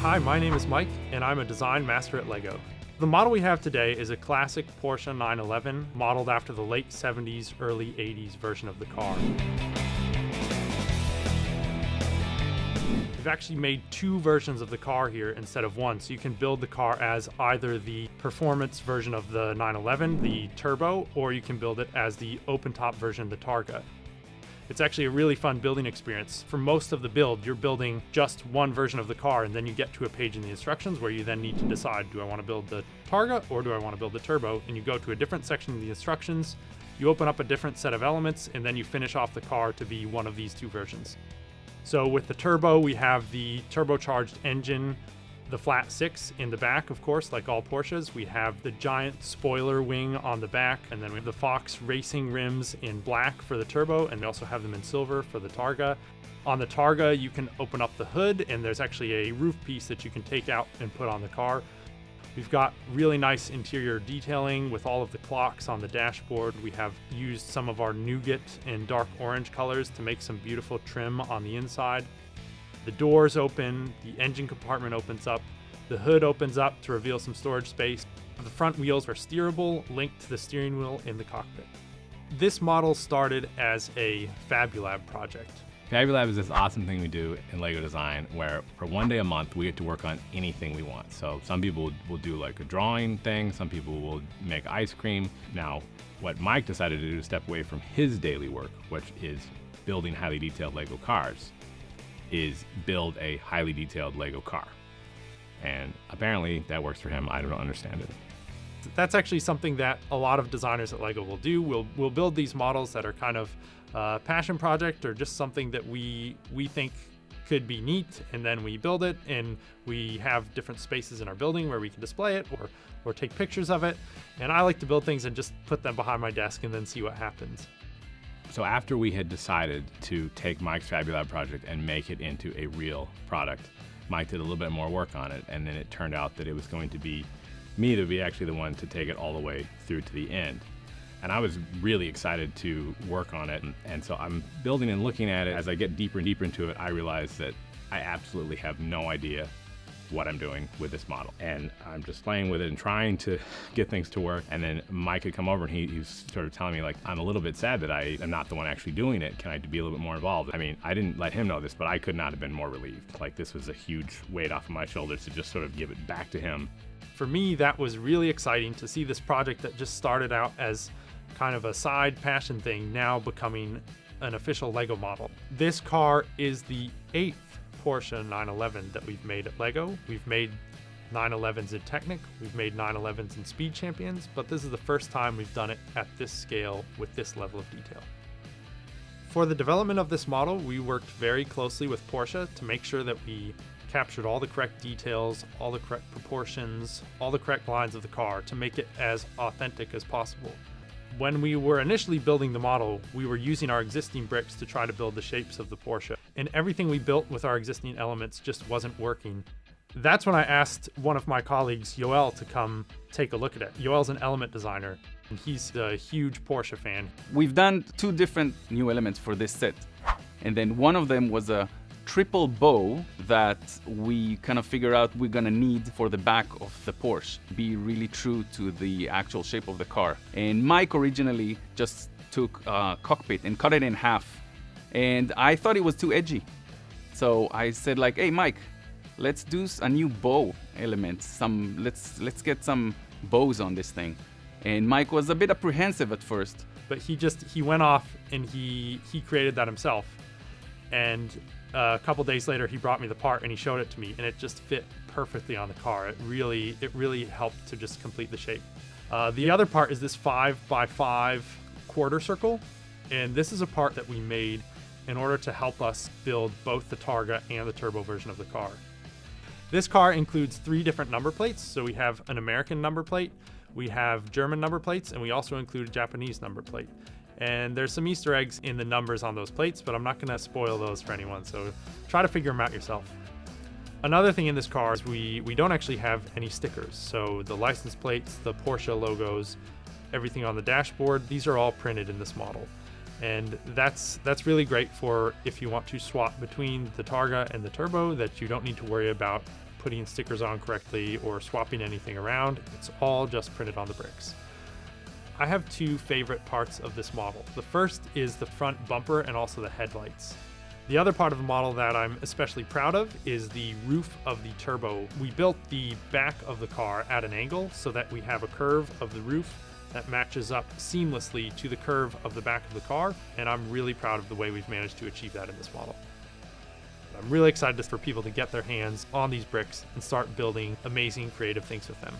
Hi, my name is Mike, and I'm a design master at LEGO. The model we have today is a classic Porsche 911, modeled after the late 70s, early 80s version of the car. We've actually made two versions of the car here instead of one, so you can build the car as either the performance version of the 911, the Turbo, or you can build it as the open-top version, the Targa. It's actually a really fun building experience. For most of the build, you're building just one version of the car, and then you get to a page in the instructions where you then need to decide, do I want to build the Targa or do I want to build the Turbo? And you go to a different section of the instructions, you open up a different set of elements, and then you finish off the car to be one of these two versions. So with the Turbo, we have the turbocharged engine, the flat six in the back, of course, like all Porsches. We have the giant spoiler wing on the back, and then we have the Fox racing rims in black for the Turbo, and we also have them in silver for the Targa. On the Targa, you can open up the hood, and there's actually a roof piece that you can take out and put on the car. We've got really nice interior detailing with all of the clocks on the dashboard. We have used some of our nougat and dark orange colors to make some beautiful trim on the inside. The doors open, the engine compartment opens up, the hood opens up to reveal some storage space. The front wheels are steerable, linked to the steering wheel in the cockpit. This model started as a Fabulab project. Fabulab is this awesome thing we do in LEGO design where for one day a month we get to work on anything we want. So some people will do like a drawing thing, some people will make ice cream. Now, what Mike decided to do is step away from his daily work, which is building highly detailed LEGO cars, is build a highly detailed LEGO car. And apparently that works for him. I don't understand it. That's actually something that a lot of designers at LEGO will do. We'll build these models that are kind of a passion project or just something that we think could be neat, and then we build it, and we have different spaces in our building where we can display it or take pictures of it. And I like to build things and just put them behind my desk and then see what happens. So after we had decided to take Mike's Fabulab project and make it into a real product, Mike did a little bit more work on it, and then it turned out that it was going to be me that would be actually the one to take it all the way through to the end. And I was really excited to work on it, and so I'm building and looking at it. As I get deeper and deeper into it, I realize that I absolutely have no idea what I'm doing with this model. And I'm just playing with it and trying to get things to work. And then Mike had come over and he was sort of telling me, like, I'm a little bit sad that I am not the one actually doing it. Can I be a little bit more involved? I mean, I didn't let him know this, but I could not have been more relieved. Like, this was a huge weight off of my shoulders to just sort of give it back to him. For me, that was really exciting to see this project that just started out as kind of a side passion thing now becoming an official LEGO model. This car is the 8th Porsche 911 that we've made at LEGO. We've made 911s in Technic, we've made 911s in Speed Champions, but this is the first time we've done it at this scale with this level of detail. For the development of this model, we worked very closely with Porsche to make sure that we captured all the correct details, all the correct proportions, all the correct lines of the car to make it as authentic as possible. When we were initially building the model, we were using our existing bricks to try to build the shapes of the Porsche, and everything we built with our existing elements just wasn't working. That's when I asked one of my colleagues, 𝗙𝗢, to come take a look at it. 𝗙𝗢's an element designer, and he's a huge Porsche fan. We've done two different new elements for this set, and then one of them was a triple bow that we kind of figure out we're gonna need for the back of the Porsche, be really true to the actual shape of the car. And Mike originally just took a cockpit and cut it in half, and I thought it was too edgy. So I said, like, hey Mike, let's do a new bow element. Let's get some bows on this thing. And Mike was a bit apprehensive at first. But he went off and he created that himself. And a couple days later, he brought me the part and he showed it to me, and it just fit perfectly on the car. It really helped to just complete the shape. The other part is this 5x5 quarter circle, and this is a part that we made in order to help us build both the Targa and the Turbo version of the car. This car includes 3 different number plates, so we have an American number plate, we have German number plates, and we also include a Japanese number plate. And there's some Easter eggs in the numbers on those plates, but I'm not gonna spoil those for anyone, so try to figure them out yourself. Another thing in this car is we don't actually have any stickers. So the license plates, the Porsche logos, everything on the dashboard, these are all printed in this model. And that's really great for if you want to swap between the Targa and the Turbo, that you don't need to worry about putting stickers on correctly or swapping anything around. It's all just printed on the bricks. I have two favorite parts of this model. The first is the front bumper and also the headlights. The other part of the model that I'm especially proud of is the roof of the turbo. We built the back of the car at an angle so that we have a curve of the roof that matches up seamlessly to the curve of the back of the car, and I'm really proud of the way we've managed to achieve that in this model. I'm really excited for people to get their hands on these bricks and start building amazing creative things with them.